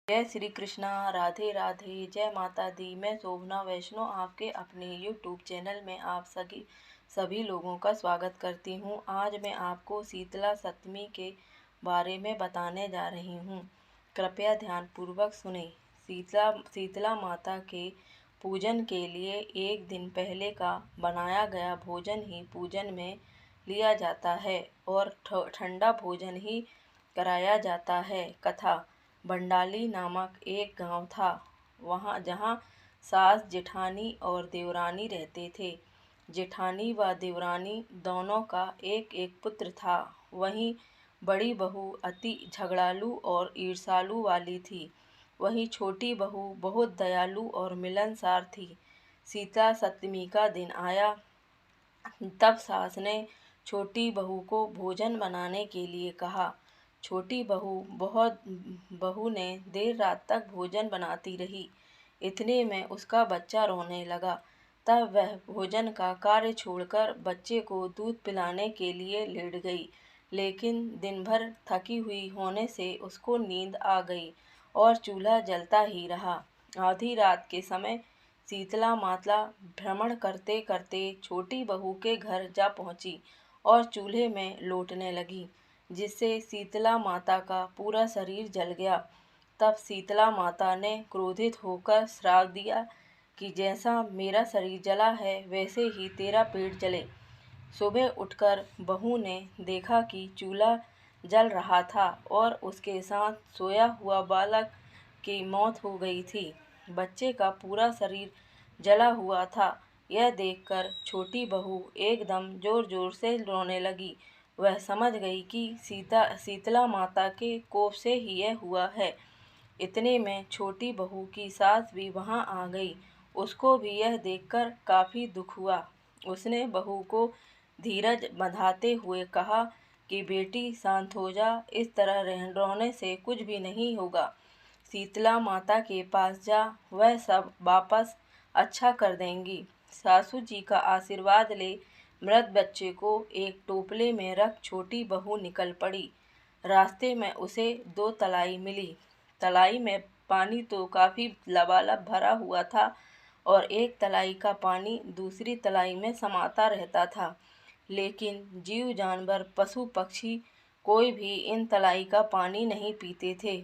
जय श्री कृष्णा। राधे राधे। जय माता दी। मैं शोभना वैष्णो आपके अपने यूट्यूब चैनल में आप सभी लोगों का स्वागत करती हूँ। आज मैं आपको शीतला सप्तमी के बारे में बताने जा रही हूँ। कृपया ध्यानपूर्वक सुने। शीतला माता के पूजन के लिए एक दिन पहले का बनाया गया भोजन ही पूजन में लिया जाता है और ठंडा भोजन ही कराया जाता है। कथा। बंडाली नामक एक गांव था, जहां सास जेठानी और देवरानी रहते थे। जेठानी व देवरानी दोनों का एक एक पुत्र था। वहीं बड़ी बहू अति झगड़ालू और ईर्ष्यालु वाली थी। वहीं छोटी बहू बहुत दयालु और मिलनसार थी। शीतला सप्तमी का दिन आया, तब सास ने छोटी बहू को भोजन बनाने के लिए कहा। छोटी बहू ने देर रात तक भोजन बनाती रही। इतने में उसका बच्चा रोने लगा। तब वह भोजन का कार्य छोड़कर बच्चे को दूध पिलाने के लिए लेट गई। लेकिन दिन भर थकी हुई होने से उसको नींद आ गई और चूल्हा जलता ही रहा। आधी रात के समय शीतला माता भ्रमण करते करते छोटी बहू के घर जा पहुंची और चूल्हे में लौटने लगी, जिससे शीतला माता का पूरा शरीर जल गया। तब शीतला माता ने क्रोधित होकर श्राप दिया कि जैसा मेरा शरीर जला है वैसे ही तेरा पेट जले। सुबह उठकर बहू ने देखा कि चूल्हा जल रहा था और उसके साथ सोया हुआ बालक की मौत हो गई थी। बच्चे का पूरा शरीर जला हुआ था। यह देखकर छोटी बहू एकदम जोर जोर से रोने लगी। वह समझ गई कि शीतला माता के कोप से ही यह हुआ है। इतने में छोटी बहू की सास भी वहां आ गई। उसको भी यह देखकर काफी दुख हुआ। उसने बहू को धीरज बंधाते हुए कहा कि बेटी शांत हो जा, इस तरह रोने से कुछ भी नहीं होगा। शीतला माता के पास जा, वह सब वापस अच्छा कर देंगी। सासू जी का आशीर्वाद ले मृत बच्चे को एक टोपले में रख छोटी बहू निकल पड़ी। रास्ते में उसे 2 तलाई मिली। तलाई में पानी तो काफी लबालब भरा हुआ था और एक तलाई का पानी दूसरी तलाई में समाता रहता था। लेकिन जीव जानवर पशु पक्षी कोई भी इन तलाई का पानी नहीं पीते थे।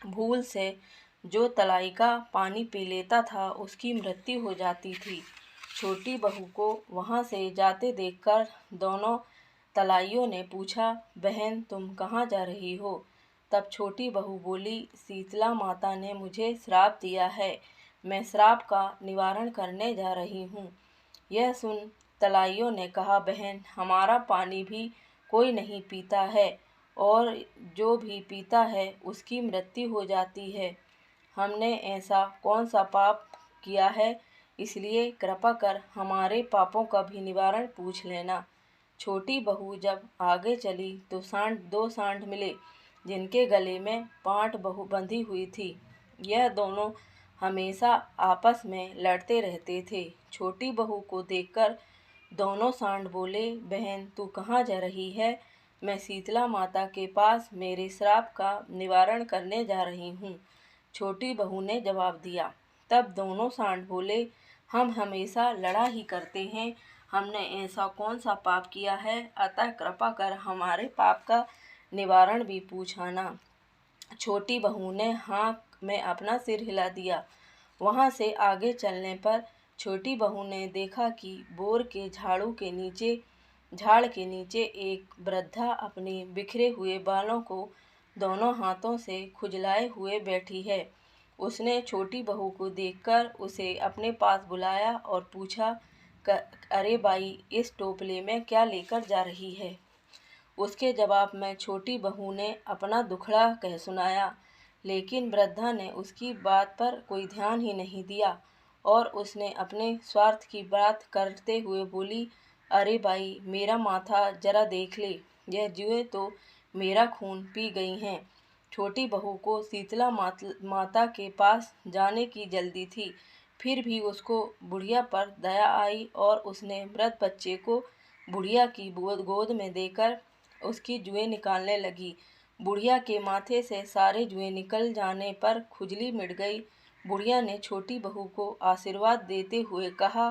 भूल से जो तलाई का पानी पी लेता था उसकी मृत्यु हो जाती थी। छोटी बहू को वहां से जाते देखकर दोनों तलाइयों ने पूछा, बहन तुम कहाँ जा रही हो? तब छोटी बहू बोली, शीतला माता ने मुझे श्राप दिया है, मैं श्राप का निवारण करने जा रही हूँ। यह सुन तलाइयों ने कहा, बहन हमारा पानी भी कोई नहीं पीता है और जो भी पीता है उसकी मृत्यु हो जाती है। हमने ऐसा कौन सा पाप किया है, इसलिए कृपा कर हमारे पापों का भी निवारण पूछ लेना। छोटी बहू जब आगे चली तो 2 सांड मिले, जिनके गले में पांट बहू बंधी हुई थी। यह दोनों हमेशा आपस में लड़ते रहते थे। छोटी बहू को देखकर दोनों सांड बोले, बहन तू कहाँ जा रही है? मैं शीतला माता के पास मेरे श्राप का निवारण करने जा रही हूँ, छोटी बहू ने जवाब दिया। तब दोनों सांड बोले, हम हमेशा लड़ा ही करते हैं, हमने ऐसा कौन सा पाप किया है, अतः कृपा कर हमारे पाप का निवारण भी पूछाना। छोटी बहू ने हाँ में अपना सिर हिला दिया। वहां से आगे चलने पर छोटी बहू ने देखा कि बोर के झाड़ के नीचे एक वृद्धा अपने बिखरे हुए बालों को दोनों हाथों से खुजलाए हुए बैठी है। उसने छोटी बहू को देखकर उसे अपने पास बुलाया और पूछा, अरे बाई, इस टोपले में क्या लेकर जा रही है? उसके जवाब में छोटी बहू ने अपना दुखड़ा कह सुनाया। लेकिन वृद्धा ने उसकी बात पर कोई ध्यान ही नहीं दिया और उसने अपने स्वार्थ की बात करते हुए बोली, अरे भाई, मेरा माथा जरा देख ले, यह जुएं तो मेरा खून पी गई हैं। छोटी बहू को शीतला माता के पास जाने की जल्दी थी, फिर भी उसको बुढ़िया पर दया आई और उसने मृत बच्चे को बुढ़िया की गोद में देकर उसकी जुएं निकालने लगी। बुढ़िया के माथे से सारे जुएं निकल जाने पर खुजली मिट गई। बुढ़िया ने छोटी बहू को आशीर्वाद देते हुए कहा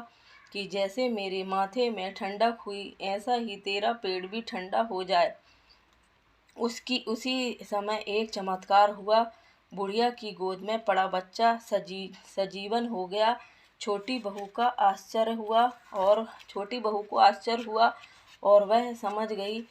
कि जैसे मेरे माथे में ठंडक हुई, ऐसा ही तेरा पेट भी ठंडा हो जाए। उसी समय एक चमत्कार हुआ। बुढ़िया की गोद में पड़ा बच्चा सजीवन हो गया। छोटी बहू को आश्चर्य हुआ और वह समझ गई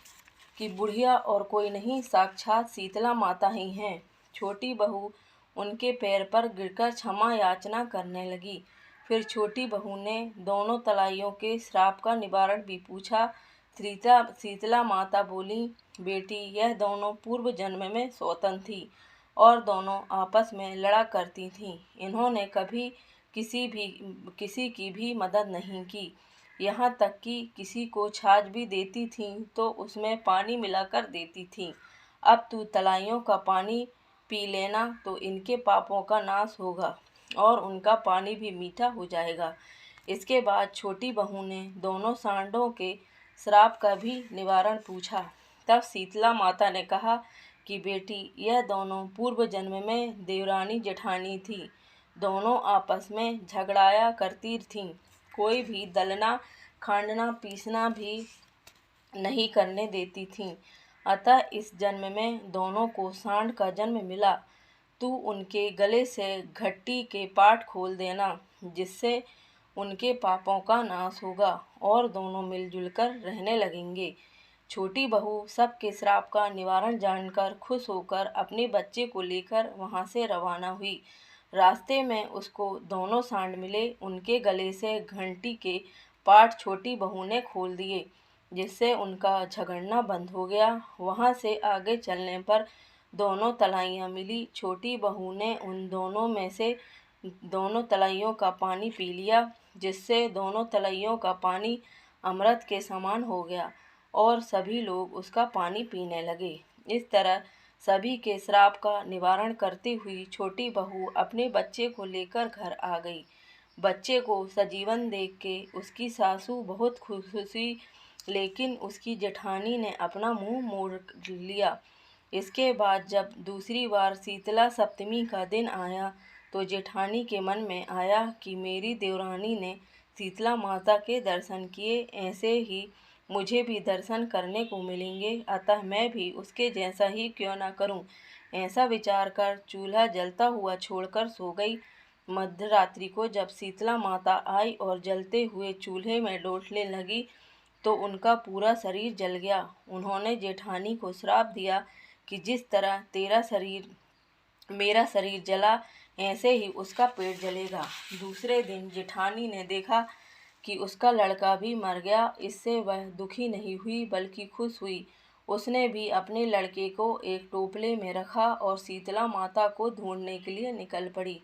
कि बुढ़िया और कोई नहीं, साक्षात शीतला माता ही हैं। छोटी बहू उनके पैर पर गिरकर क्षमा याचना करने लगी। फिर छोटी बहू ने दोनों तलाइयों के श्राप का निवारण भी पूछा। शीतला माता बोली, बेटी, यह दोनों पूर्व जन्म में सौतन थी और दोनों आपस में लड़ा करती थीं। इन्होंने कभी किसी की भी मदद नहीं की, यहाँ तक कि किसी को छाछ भी देती थीं तो उसमें पानी मिलाकर देती थीं। अब तू तलाइयों का पानी पी लेना तो इनके पापों का नाश होगा और उनका पानी भी मीठा हो जाएगा। इसके बाद छोटी बहू ने दोनों सांडों के श्राप का भी निवारण पूछा। तब शीतला माता ने कहा कि बेटी, यह दोनों पूर्व जन्म में देवरानी जेठानी थी। दोनों आपस में झगड़ाया करती थीं। कोई भी दलना, खांडना, पीसना भी नहीं करने देती थीं। अतः इस जन्म में दोनों को सांड का जन्म मिला। तू उनके गले से घट्टी के पाट खोल देना, जिससे उनके पापों का नाश होगा और दोनों मिलजुल कर रहने लगेंगे। छोटी बहू सबके श्राप का निवारण जानकर खुश होकर अपने बच्चे को लेकर वहां से रवाना हुई। रास्ते में उसको दोनों सांड मिले। उनके गले से घंटी के पाट छोटी बहू ने खोल दिए, जिससे उनका झगड़ना बंद हो गया। वहां से आगे चलने पर दोनों तलाइयाँ मिली। छोटी बहू ने उन दोनों में से दोनों तलाइयों का पानी पी लिया, जिससे दोनों तलाइयों का पानी अमृत के समान हो गया और सभी लोग उसका पानी पीने लगे। इस तरह सभी के श्राप का निवारण करती हुई छोटी बहू अपने बच्चे को लेकर घर आ गई। बच्चे को सजीवन देख के उसकी सासू बहुत खुश हुई, लेकिन उसकी जेठानी ने अपना मुंह मोड़ लिया। इसके बाद जब दूसरी बार शीतला सप्तमी का दिन आया तो जेठानी के मन में आया कि मेरी देवरानी ने शीतला माता के दर्शन किए, ऐसे ही मुझे भी दर्शन करने को मिलेंगे, अतः मैं भी उसके जैसा ही क्यों न करूं। ऐसा विचार कर चूल्हा जलता हुआ छोड़कर सो गई। मध्यरात्रि को जब शीतला माता आई और जलते हुए चूल्हे में डोलने लगी तो उनका पूरा शरीर जल गया। उन्होंने जेठानी को श्राप दिया कि जिस तरह मेरा शरीर जला, ऐसे ही उसका पेट जलेगा। दूसरे दिन जेठानी ने देखा कि उसका लड़का भी मर गया। इससे वह दुखी नहीं हुई बल्कि खुश हुई। उसने भी अपने लड़के को एक टोपले में रखा और शीतला माता को ढूंढने के लिए निकल पड़ी।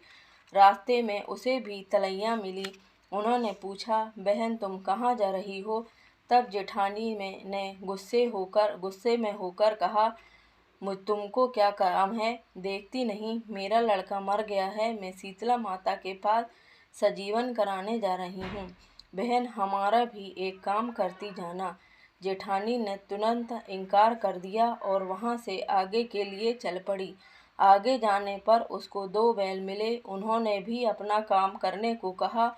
रास्ते में उसे भी तलैया मिली। उन्होंने पूछा, बहन, तुम कहाँ जा रही हो? तब जेठानी ने गुस्से में होकर कहा, तुमको क्या काम है? देखती नहीं मेरा लड़का मर गया है, मैं शीतला माता के पास सजीवन कराने जा रही हूँ। बहन, हमारा भी एक काम करती जाना। जेठानी ने तुरंत इनकार कर दिया और वहाँ से आगे के लिए चल पड़ी। आगे जाने पर उसको 2 बैल मिले। उन्होंने भी अपना काम करने को कहा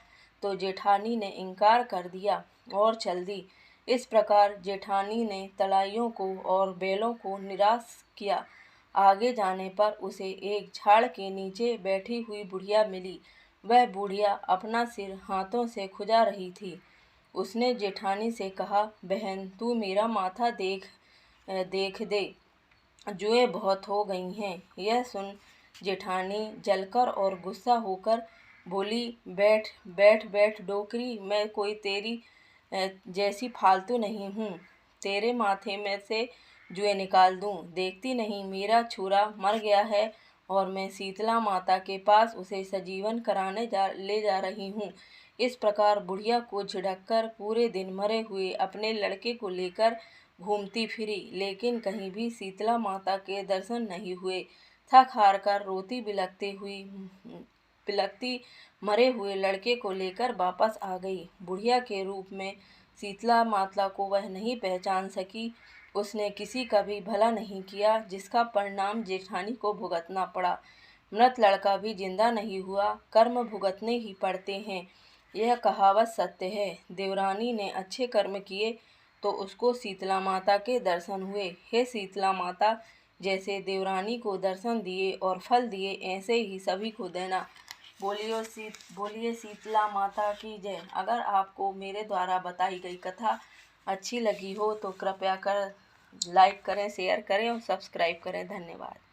तो जेठानी ने इनकार कर दिया और चल दी। इस प्रकार जेठानी ने तलाइयों को और बैलों को निराश किया। आगे जाने पर उसे एक झाड़ के नीचे बैठी हुई बुढ़िया मिली। वह बुढ़िया अपना सिर हाथों से खुजा रही थी। उसने जेठानी से कहा, बहन, तू मेरा माथा देख दे, जुएं बहुत हो गई हैं। यह सुन जेठानी जलकर और गुस्सा होकर बोली, बैठ बैठ बैठ डोकरी, मैं कोई तेरी जैसी फालतू नहीं हूँ। तेरे माथे में से जुएं निकाल दूँ। देखती नहीं मेरा छुरा मर गया है और मैं शीतला माता के पास उसे सजीवन कराने ले जा रही हूँ। इस प्रकार बुढ़िया को झिड़ककर पूरे दिन मरे हुए अपने लड़के को लेकर घूमती फिरी, लेकिन कहीं भी शीतला माता के दर्शन नहीं हुए। थक हार कर रोती बिलखती मरे हुए लड़के को लेकर वापस आ गई। बुढ़िया के रूप में शीतला माता को वह नहीं पहचान सकी। उसने किसी का भी भला नहीं किया, जिसका परिणाम जेठानी को भुगतना पड़ा। मृत लड़का भी जिंदा नहीं हुआ, कर्म भुगतने ही पड़ते हैं, यह कहावत सत्य है। देवरानी ने अच्छे कर्म किए तो उसको शीतला माता के दर्शन हुए। हे शीतला माता, जैसे देवरानी को दर्शन दिए और फल दिए, ऐसे ही सभी को देना। बोलिए शीतला माता की जय। अगर आपको मेरे द्वारा बताई गई कथा अच्छी लगी हो तो कृपया कर लाइक करें, शेयर करें और सब्सक्राइब करें। धन्यवाद।